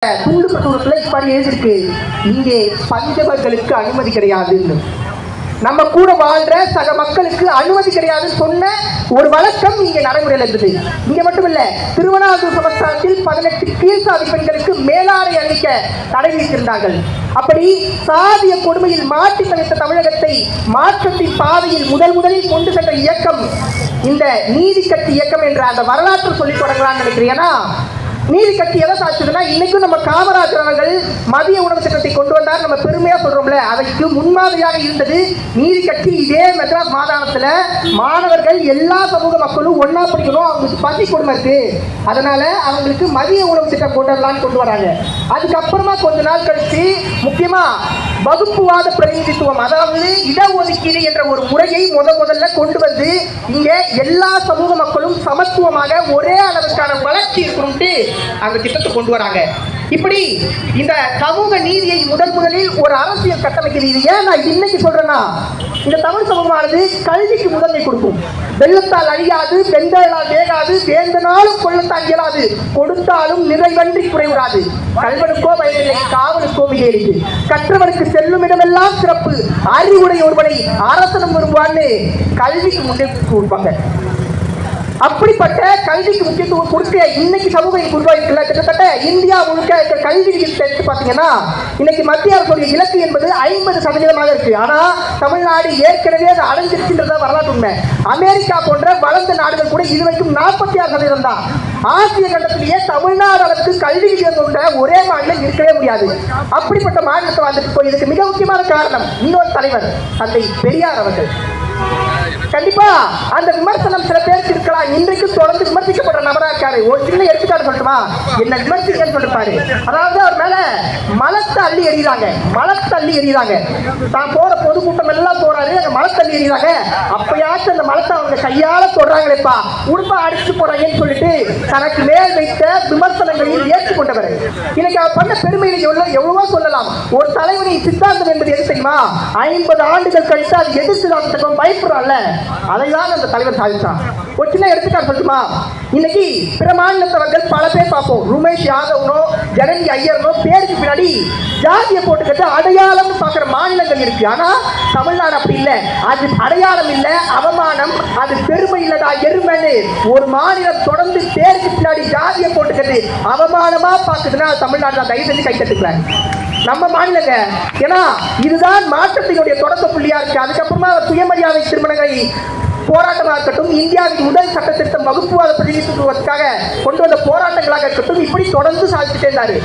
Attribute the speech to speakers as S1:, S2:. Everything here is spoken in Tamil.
S1: தூண்டுபட்டூரத்துல இப்படி எழுதிருக்கு, இங்கே பஞ்சவர்களுக்கு அனுமதி கிடையாதுன்னு. நம்ம கூட வாழ்ற சக மக்களுக்கு அனுமதி கிடையாதுன்னு சொன்ன ஒரு வழக்கம் இங்கே நடைமுறையில் இருந்தது. இங்க மட்டும் இல்ல, திருவண்ணாமலை சமஸ்தானத்தில் 18 கீழ்சாதி பெண்களுக்கு மேலாடை அணிக்க தடை விதித்திருந்தார்கள். அப்படி சாதிய கொடுமையில் மாட்டி கழித்த தமிழகத்தை மாற்றத்தின் பாதையில் முதலில் கொண்டு சென்ற இயக்கம் இந்த நீதி கட்சி இயக்கம் என்ற அந்த வரலாற்று சொல்லி தொடங்கலாம்னு நினைக்கிறேன். நீதி கட்சி எதை சாட்சிதுன்னா, இன்னைக்கும் நம்ம காமராஜர் அவர்கள் மதிய உணவு திட்டத்தை கொண்டு வந்தார், நம்ம பெருமையா சொல்றோம்ல, அதற்கு முன்மாதிரியாக இருந்தது நீதி கட்சி. இதே மெட்ராஸ் மாகாணத்துல மாணவர்கள் எல்லா சமூக மக்களும் ஒன்னா படிக்கணும், அவங்களுக்கு பசி கொடுமை இருக்கு, அதனால அவங்களுக்கு மதிய உணவு திட்டம் கொண்டு வரலான்னு கொண்டு வராங்க. அதுக்கப்புறமா கொஞ்ச நாள் கழிச்சு முக்கியமா வகுப்புவாத பிரதிநிதித்துவம், அதாவது இடஒதுக்கீடு என்ற ஒரு முறையை முதல்ல கொண்டு வந்து இங்க எல்லா சமூக மக்களும் சமத்துவமாக ஒரே அளவுக்கான வளர்ச்சி இருக்கணும்ட்டு அந்த திட்டத்தை கொண்டு வராங்க. இப்படி இந்த சமூக நீதியை முதலில் ஒரு அரசியல் கட்டமைக்கிறது. இது ஏன் நான் இன்னைக்கு சொல்றேன்னா, இந்த தமிழ் சமூகமானது கல்விக்கு முதன்மை கொடுக்கும். வெள்ளத்தால் அழியாது, வெந்தலால் வேகாது, வேந்தனாலும் கொள்ளத்தான் இயலாது, கொடுத்தாலும் நிறைவன்றி குறைவுறாது, கல்வனுக்கோ பயனில்லை, காவலுக்கோ மிகேறிது, கற்றவனுக்கு செல்லும் இடமெல்லாம் சிறப்பு, அறிவுடைய ஒருவனை அரசனும் வருவான்னு கல்விக்கு முன்னெடுத்து கொடுப்பாங்க. அப்படிப்பட்ட கல்விக்கு முக்கியத்துவம் கொடுக்க இன்னைக்கு சமூகம் உருவாக்கில கிட்டத்தட்ட இந்தியா முழுக்க கல்வி எடுத்து பார்த்தீங்கன்னா இன்னைக்கு மத்திய அரசுடைய இலக்கு என்பது 50% இருக்கு. ஆனா தமிழ்நாடு ஏற்கனவே அதை அடைஞ்சிருக்கின்றத வரலாற்று உண்மை. அமெரிக்கா போன்ற வளர்ந்த நாடுகள் கூட இதுவரைக்கும் 46% தான். ஆசிய கண்டத்திலேயே தமிழ்நாடு அளவுக்கு கல்வி கொண்ட ஒரே மாநிலம் இருக்கவே முடியாது. அப்படிப்பட்ட மாநிலத்தை வந்துட்டு இதுக்கு மிக முக்கியமான காரணம் இன்னொரு தலைவர் தந்தை பெரியார் அவர்கள். கண்டிப்பா அந்த விமர்சனம் சில பேருக்கு இருக்கலாம். இன்றைக்கு தொடர்ந்து விமர்சிக்கப்படுற நபரா இருக்காரு. ஒரு சின்ன எடுத்துக்காட்டு சொல்லட்டுமா, என்ன விமர்சிக்கன்னு சொல்லிருப்பாரு. அதாவது அவர் மேல மலத்தை அள்ளி எறிகிறாங்க. தான் போற பொதுக்கூட்டம் எல்லாம் போறாரு, அங்க மலத்தை அள்ளி எறிகிறாங்க. அப்பயாச்சும் அந்த மலத்தை அவங்க கையால சொல்றாங்களேப்பா, உடுப்பா அடிச்சு போறாங்கன்னு சொல்லிட்டு தனக்கு மேல் வைத்த விமர்சனங்களையும் ஏற்றுக்கொண்டவர். இன்னைக்கு அவர் பண்ண பெருமையில எவ்வளவோ சொல்லலாம். ஒரு தலைவரின் சித்தாந்தம் என்பது எது தெரியுமா? 50 ஆண்டுகள் கழித்து அது எது சித்தாந்தத்துக்கும் பயப்படுறான்ல, அதைதான் அந்த தலைவர் சாதிச்சான். ஒரு சின்ன எடுத்துக்காட்டு சொல்லட்டுமா, இன்னைக்கு பிற மாநிலத்தவர்கள் பல பேர் பார்ப்போம், உமேஷ் யாதவ்னோ ஜனனி ஐயர்னோ பேருக்கு பின்னாடி ஜாதியை போட்டுக்கிட்டு அடையாளம் பார்க்குற மாநிலங்கள் இருக்கு. ஆனா தமிழ்நாடு அப்படி இல்லை. அது அடையாளம் இல்லை, அவமானம், அது பெருமை இல்லதா எருமைன்னு ஒரு மாநிலம் தொடர்ந்து பேருக்கு பின்னாடி ஜாதியை போட்டுக்கிட்டு அவமானமா பார்க்குதுன்னா தமிழ்நாடு தயவு செஞ்சு கை தட்டுக்கிறாங்க. நம்ம மாநிலங்க, ஏன்னா இதுதான் மாற்றத்தினுடைய தொடக்க புள்ளியா இருக்கு. அதுக்கப்புறமா சுயமரியாதை திருமணங்களை போராட்டமாக இருக்கட்டும், இந்தியாவின் முதல் சட்ட திருத்தம் வகுப்புவாத பிரதிநிதித்துவத்துக்காக கொண்டு வந்த போராட்டங்களாக இருக்கட்டும், இப்படி தொடர்ந்து சாதிச்சுட்டே இருந்தாரு.